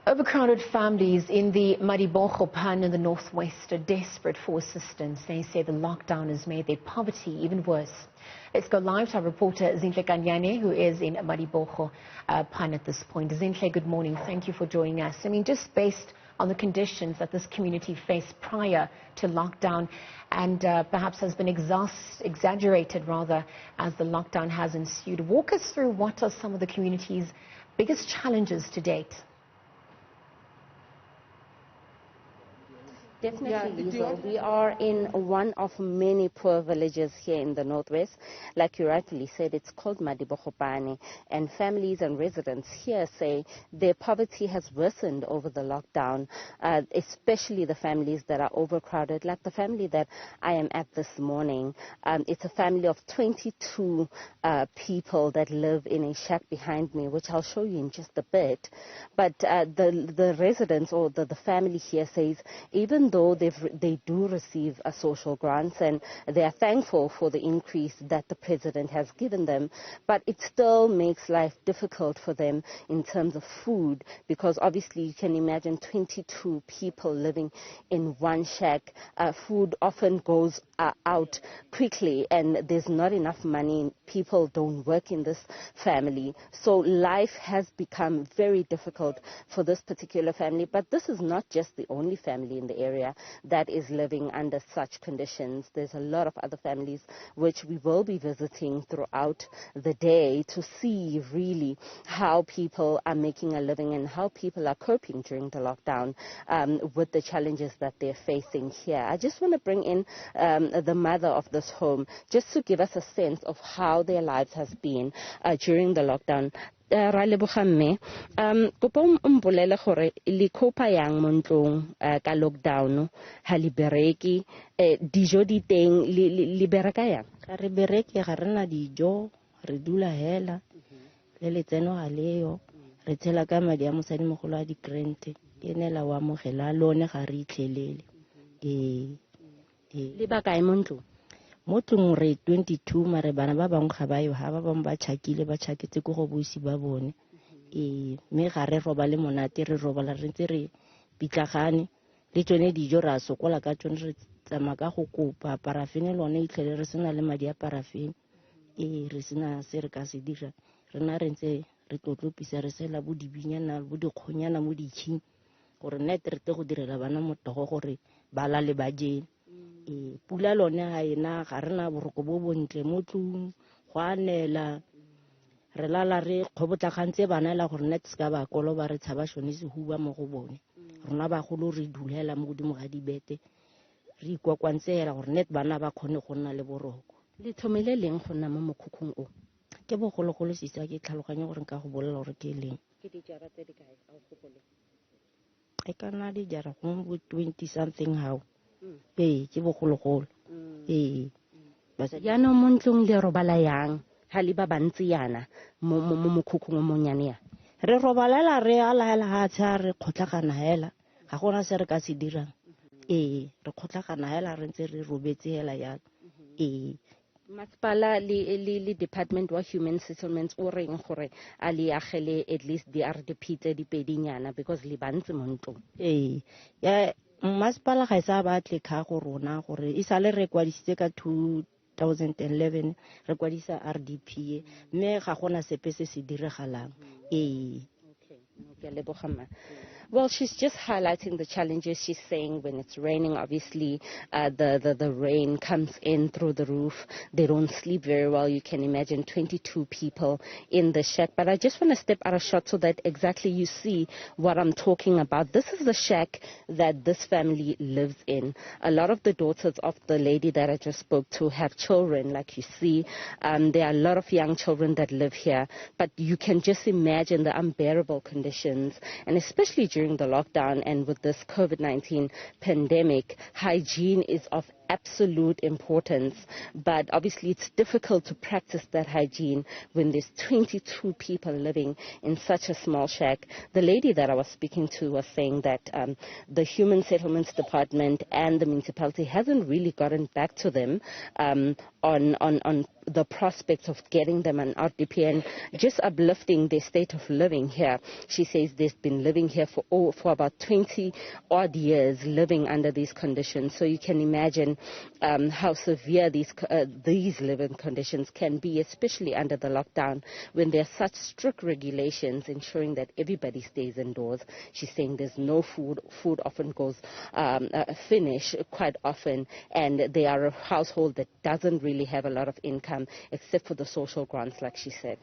Overcrowded families in the Madibogo-pan in the northwest are desperate for assistance. They say the lockdown has made their poverty even worse. Let's go live to our reporter Zinhle, who is in Madibogo-pan at this point. Zinhle, good morning. Thank you for joining us. I mean, just based on the conditions that this community faced prior to lockdown and perhaps has been exaggerated rather as the lockdown has ensued. Walk us through what are some of the community's biggest challenges to date. Definitely, we are in one of many poor villages here in the northwest. Like you rightly said, it's called Madibogo-pan, and families and residents here say their poverty has worsened over the lockdown, especially the families that are overcrowded, like the family that I am at this morning. It's a family of 22 people that live in a shack behind me, which I'll show you in just a bit. But the residents or the family here says even though they do receive social grants and they are thankful for the increase that the president has given them, but it still makes life difficult for them in terms of food, because obviously you can imagine 22 people living in one shack. Food often goes out quickly and there's not enough money. People don't work in this family. So life has become very difficult for this particular family. But this is not just the only family in the area that is living under such conditions. There's a lot of other families which we will be visiting throughout the day to see really how people are making a living and how people are coping during the lockdown with the challenges that they're facing here. I just want to bring in the mother of this home just to give us a sense of how their lives has been during the lockdown. Ra leboga mme kopa mpolele gore le copa yang mo ntlong ka lockdown ha le bereki dijo di teng le bereka yang ka re bereki ga rena dijo re dula hela le letseno ga leo re tshela ka madi a mosadi mogolo a di grant ke nela wa mogela lone ga re itlhelele le ba kae mo ntlong mo tlong re 22 mare bana ba bangwe ga ba yo ha ba bangwe ba tšhaketse ko go boisi ba bone mme ga re roba le monate re robala re ntse re pitlagane le tsone dijo ra sokola ka tsone re tsama ka go kopa parafene lone itlhele re sena le madi a parafene re sena se re ka se dira rena re ntse re tlotlopisa re sela bo dibinyana bo dikgonyana mo ditšhing gore nne re tle go direla bana motogo gore ba lale ba jele pula lone ha ena ga rena boroko bo bontle mo tlong go anela re lala re kgobotlagantse bana la gore net ska ba kolo ba re tshaba shone se huba mo go bone rona ba golo re dulela mo godimo ga dibete re ikwakwantsela gore net bana ba khone go nna le boroko le thomele leng go nna mo mokhukhung o ke bogologolo sisa ke tlhaloganya gore nka go bolela gore ke leng ke dijara tse di kae a go gopole e kana di jara go 20 something how ke bogologolo ba sa yana mo ntlong le robala yang ha le ba bantsi yana mo mokhukhung o monyane ya re robalela re ala ha tsha re khotlagana hela ga gona se re ka se dirang re khotlagana hela re ntse re robetse hela ya Masipala le Department wa Human Settlements o reng gore a le agele at least di RDP tse di pedinyana because le bantsi mo ntlong ya Masipala ga isa ba tle kha go rona gore e sale re kwadisitse ka 2011 re kwadisa RDP mme ga gona sepe se se diregalang Okay, leboga. Well, she's just highlighting the challenges. She's saying when it's raining, obviously, the rain comes in through the roof. They don't sleep very well. You can imagine 22 people in the shack. But I just want to step out of shot so that exactly you see what I'm talking about. This is the shack that this family lives in. A lot of the daughters of the lady that I just spoke to have children, like you see. There are a lot of young children that live here. But you can just imagine the unbearable conditions, and especially during the lockdown and with this COVID-19 pandemic, hygiene is of absolute importance, but obviously it's difficult to practice that hygiene when there's 22 people living in such a small shack. The lady that I was speaking to was saying that the Human Settlements Department and the municipality hasn't really gotten back to them on the prospect of getting them an RDP and just uplifting their state of living here. She says they've been living here for about 20 odd years, living under these conditions. So you can imagine how severe these living conditions can be, especially under the lockdown when there are such strict regulations ensuring that everybody stays indoors. She's saying there's no food. Food often goes finish quite often, and they are a household that doesn't really have a lot of income except for the social grants, like she said.